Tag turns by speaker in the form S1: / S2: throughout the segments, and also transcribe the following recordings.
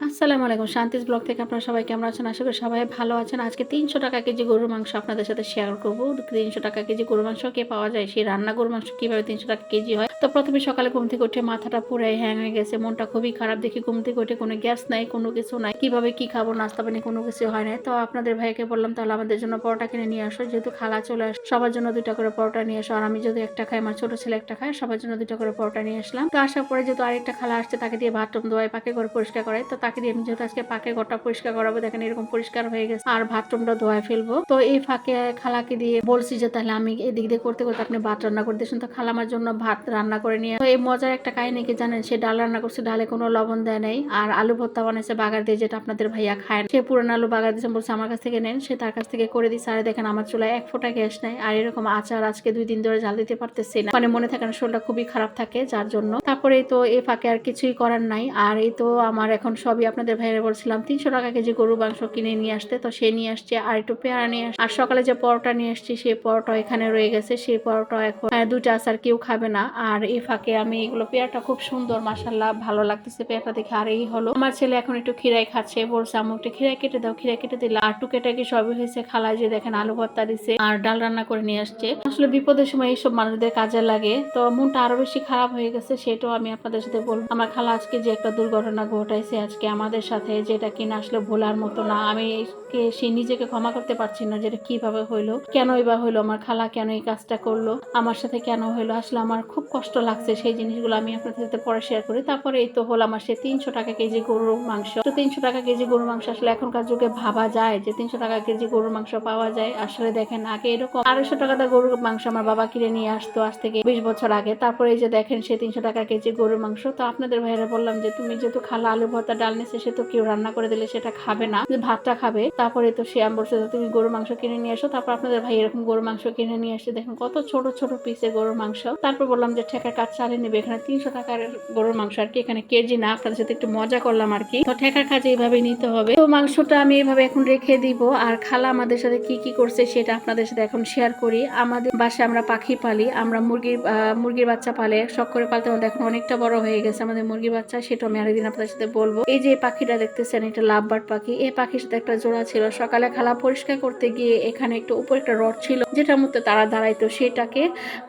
S1: আসসালামু আলাইকুম। শান্তিস ব্লগ থেকে আপনারা সবাই কেমন আছেন? আশা করি সবাই ভালো আছেন। আজকে ৩০০ টাকা কেজি গরুর মাংস আপনাদের সাথে শেয়ার করব। ৩০০ টাকা কেজি গরুর মাংস কে পাওয়া যায়? সেই রান্না গরুর মাংস কিভাবে ৩০০ টাকা কেজি হয়? তো প্রথমে সকালে ঘুম থেকে উঠে মাথাটা পুরাই হ্যাং হয়ে গেছে। মনটা খুবই খারাপ। দেখি ঘুম থেকে উঠে কোনো গ্যাস নাই, কোনো কিছু নাই। কিভাবে কি খাবো? নাস্তা পানি কোনো কিছু হয় নাই। তো আপনাদের ভাইকে বললাম তাহলে আমাদের জন্য পরোটা কিনে নিয়ে আসো। যেহেতু খালা চলে আসে সবার জন্য ২ টা করে পরোটা নিয়ে আসো। আর আমি যদি একটা খাই, আমার ছোট ছেলে একটা খায়, সবার জন্য ২ টা করে পরোটা নিয়ে আসলাম। তো আসার পরে যেহেতু আরেকটা খালা আসছে তাকে দিয়ে বাথরুম ধোয়াই, পাকে করে পরিষ্কার করাই। তো তাকে দিয়ে আমি যেহেতু আজকে পাকে ঘরটা পরিষ্কার করাবো, দেখেন এরকম পরিষ্কার হয়ে গেছে আর বাথরুমটা ধোয়া ফেলবো। তো এই ফাঁকে খালাকে দিয়ে বলছি যে তাহলে আমি এদিক দিয়ে করতে করতে আপনি ভাত রান্না করে দিয়েছেন। তো খালা আমার জন্য ভাত রান্না করে নিয়ে, তো এই মজার একটা কাহিনী কি জানেন, সে ডাল রান্না করছে, ডালে কোনো লবণ দেয় নাই আর আলু ভর্তা বানাইছে বাগার দিয়ে, যেটা আপনাদের ভাইয়া খায় না। সে পুরান আলু বাগার দিয়েছে, বলছে আমার কাছ থেকে নেন, সে তার কাছ থেকে করে দিচ্ছে। আর দেখেন আমার চুলায় ১ ফোঁটা গ্যাস নাই। আর এরকম আচার আজকে ২ দিন ধরে জ্বাল দিতে পারতেছি না, মানে মনে থাকে না, শরীরটা খুবই খারাপ থাকে যার জন্য। তারপরে তো এই ফাঁকে আর কিছুই করার নাই। আর এই তো আমার এখন সবই আপনাদের ভাইয়ের বলছিলাম ৩০০ টাকা কেজি গরু মাংস কিনে নিয়ে আসতে, তো সে নিয়ে আসছে। আর একটু পেয়ারা নিয়ে আসছে। আর সকালে যে পরোটা নিয়ে আসছি সেই পরোটা এখানে রয়ে গেছে, সেই পরোটা এখন ২টা আচার কেউ খাবে না। আর এই ফাঁকে আমি এগুলো, পেয়ারটা খুব সুন্দর মাশাআল্লাহ, ভালো লাগতেছে পেয়ারটা দেখে। আর এই হলো আমার ছেলে এখন একটু খিরাই খাচ্ছে, বলছে আম্মু একটু খিরাই কেটে দাও, খিরাই কেটে দিলাম। আর টুকেটাকি সবই হয়েছে। খালা যে দেখেন আলু ভর্তা দিছে আর ডাল রান্না করে নিয়ে আসছে। আসলে বিপদের সময় এইসব মানুষদের কাজে লাগে। তো মনটা আরো বেশি খারাপ হয়ে গেছে, সেটাও আমি আপনাদের সাথে বলবো। আমার খালা আজকে যে একটা দুর্ঘটনা ঘটাইছে আজকে আমাদের সাথে, যেটা কিনা আসলে ভোলার মতো না। আমি সে নিজেকে ক্ষমা করতে পারছি না, যেটা কিভাবে হইলো, কেনই বা হইলো, আমার খালা কেন এই কাজটা করলো, আমার সাথে কেন হইলো। আসলে আমার খুব কষ্ট লাগছে, সেই জিনিসগুলো আমি আপনাদের সাথে পরে শেয়ার করি। তারপরে এই তো হলো আমার সে ৩০০ টাকা কেজি গরুর মাংস। তো ৩০০ টাকা কেজি গরুর মাংস আসলে এখনকার যুগে ভাবা যায় যে ৩০০ টাকা কেজি গরুর মাংস পাওয়া যায়? আসলে দেখেন আগে এরকম ২৫০ টাকাতে গরুর মাংস আমার বাবা কিনে নিয়ে আসতো আজ থেকে ২০ বছর আগে। তারপরে এই যে দেখেন সে ৩০০ টাকা কেজি গরুর মাংস। তো আপনাদের ভাইয়েরা বললাম যে তুমি যেহেতু খালা আলু ভর্তা ডাল নিচ্ছে, সে তো কেউ রান্না করে দিলে সেটা খাবে না, ভাতটা খাবে। তারপরে তো সে বলছে তুমি গরুর মাংস কিনে নিয়ে আসো। তারপর আপনাদের ভাই এরকম গরুর মাংস কিনে নিয়ে আসে, দেখেন কত ছোট ছোট পিসে গরুর মাংস। তারপর বললাম যে ঠেকার কাজ চালিয়ে নেবে, এখানে ৩০০ টাকার গরুর মাংস আর কি, এখানে কেজি না, আপনাদের সাথে একটু মজা করলাম আর কি। তো ঠেকার কাজ এইভাবে নিতে হবে। তো মাংসটা আমি এইভাবে এখন রেখে দিব। আর খালা আমাদের সাথে কি কি করছে সেটা আপনাদের সাথে এখন শেয়ার করি। আমাদের বাসায় আমরা পাখি পালি, আমরা মুরগির বাচ্চা পালে, শখ করে পালতে পালতে এখন অনেকটা বড় হয়ে গেছে আমাদের মুরগির বাচ্চা, সেটা আমি আরেকদিন আপনাদের সাথে বলবো। এই যে পাখিটা দেখতেছেন, এটা লাভবার্ড পাখি। এই পাখির সাথে একটা জোড়া ছিল। সকালে খালা পরিষ্কার করতে গিয়ে এখানে একটু উপর একটা রড ছিল যেটার মধ্যে তারা দাঁড়াইতো, সেটাকে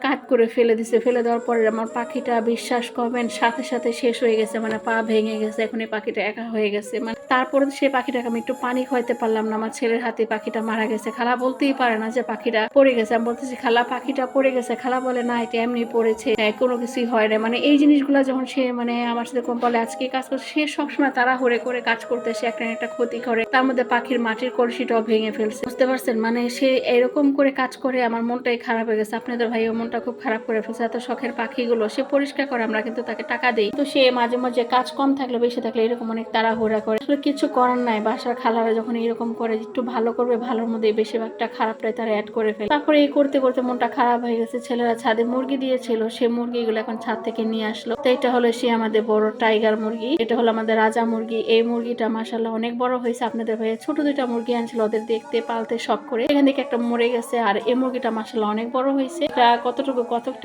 S1: কাট করে ফেলে দিছে। ফেলে দেওয়ার পরে আমার পাখিটা, বিশ্বাস করবেন, সাথে সাথে শেষ হয়ে গেছে, মানে পা ভেঙে গেছে। এখন এই পাখিটা একা হয়ে গেছে। মানে তারপরে সেই পাখিটাকে আমি একটু পানি খাওয়াইতে পারলাম না, আমার ছেলের হাতে পাখিটা মারা গেছে। খালা বলতেই পারে না যে পাখিটা পড়ে গেছে। আমি বলতেছি খালা পাখিটা পড়ে গেছে, খালা বলে না এটা এমনি পড়েছে, কোনো কিছুই হয় না। মানে এই জিনিসগুলো যখন সে মানে আমার সাথে কম বলে আজকে কাজ করছে, সে সবসময় তাড়াহুড়ো করে কাজ করতে, সে একটা ক্ষতি করে, তার মধ্যে পাখির মাটির কলসিটাও ভেঙে ফেলছে, বুঝতে পারছেন? মানে সে এরকম করে কাজ করে আমার মনটাই খারাপ হয়ে গেছে। আপনাদের ভাইও মনটা খুব খারাপ করে ফেলছে। এত শখের পাখিগুলো সে পরিষ্কার করে, আমরা কিন্তু তাকে টাকা দিই। তো সে মাঝে মাঝে কাজ কম থাকলে বেশি থাকলে এরকম অনেক তাড়াহুড়া করে। আসলে কিছু করার নাই, বাসার খালারা যখন এরকম করে, একটু ভালো করবে, ভালোর মধ্যে বেশিরভাগটা খারাপটাই তারা অ্যাড করে ফেলে। তারপরে এই করতে করতে মনটা খারাপ হয়ে গেছে। ছেলেরা ছাদে মুরগি দিয়েছিল, সে মুরগিগুলো এখন ছাদ থেকে নিয়ে আসলো। তো এটা হলো সে আমাদের বড় টাইগার মুরগি, এটা হলো আমাদের রাজা মুরগি। এই মুরগিটা মাশাআল্লাহ অনেক বড় হয়েছে। আপনাদের ভাইয়া ছোট 2টা মুরগি আনছিল, ওদের দেখতে পালতে শখ করে, এখান থেকে একটা মরে গেছে। আর এই মুরগিটা মাশাআল্লাহ অনেক বড় হয়েছে। এটা কত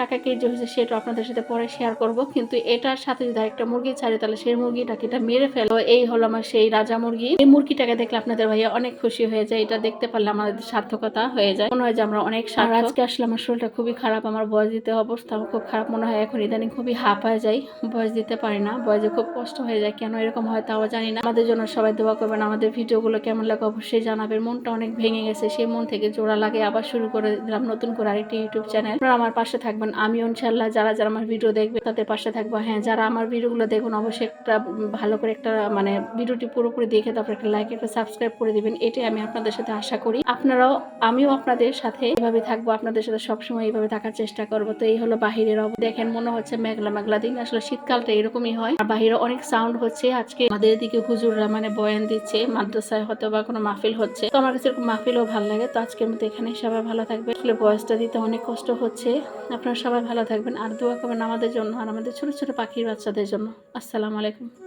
S1: টাকা কেজি হয়েছে সেটা আপনাদের সাথে পরে শেয়ার করব। কিন্তু এটার সাথে যদি একটা মুরগি ছাড়ে তাহলে সেই মুরগিটাকে এটা মেরে ফেলো। এই হলো আমার সেই রাজা মুরগি। এই মুরগিটাকে দেখলে আপনাদের ভাইয়া অনেক খুশি হয়ে যায়। এটা দেখতে পারলে আমাদের সার্থকতা হয়ে যায়, মনে হয় যে আমরা অনেক সার্থক। আজকে আসলে আমার শরীরটা খুবই খারাপ, আমার বয়স দিতে অবস্থা আমার খুব খারাপ মনে হয়। এখন ইদানিং খুবই হাঁপায় যাই, বয়স দিতে পারি না, বয়সে খুব কষ্ট হয়ে যায়। কেন এরকম হয় তাও জানি না। আমাদের জন্য সবাই দোয়া করবেন, আমাদের ভিডিওগুলো কেমন লাগে অবশ্যই জানাবেন। মনটা অনেক ভেঙে গেছে, সেই মন থেকে জোড়া লাগে আবার শুরু করে দিলাম নতুন করে আরেকটি ইউটিউব চ্যানেল। আপনারা আমার পাশে থাকবেন, আমিও ইনশাআল্লাহ যারা যারা আমার ভিডিও দেখবে তাদের পাশে থাকবো। হ্যাঁ, যারা আমার ভিডিওগুলো দেখুন অবশ্যই একটা ভালো করে একটা মানে ভিডিওটি পুরোপুরি দেখে তারপর একটা লাইক, একটা সাবস্ক্রাইব করে দিবেন। এটাই আমি আপনাদের সাথে আশা করি। আপনারাও, আমিও আপনাদের সাথে এভাবে থাকবো, আপনাদের সাথে সবসময় এইভাবে থাকার চেষ্টা করবো। তো এই হলো বাহিরের অবস্থা, দেখেন মনে হচ্ছে মেঘলা মেঘলা দিন। আসলে শীতকালটা এরকমই হয়। আর বাহিরে অনেক সাউন্ড হচ্ছে। আজকে আমাদের এদিকে হুজুররা মানে বয়ান দিচ্ছে, মাদ্রাসায় হয়তো বা কোনো মাহফিল হচ্ছে। তো আমার কাছে এরকম মাহফিলও ভালো লাগে। তো আজকের মতো এখানেই, সবাই ভালো থাকবে। আসলে ভয়েসটা দিতে অনেক কষ্ট হচ্ছে। আপনারা সবাই ভালো থাকবেন আর দোয়া করবেন আমাদের জন্য আর আমাদের ছোট ছোট পাখির বাচ্চাদের জন্য। আসসালামু আলাইকুম।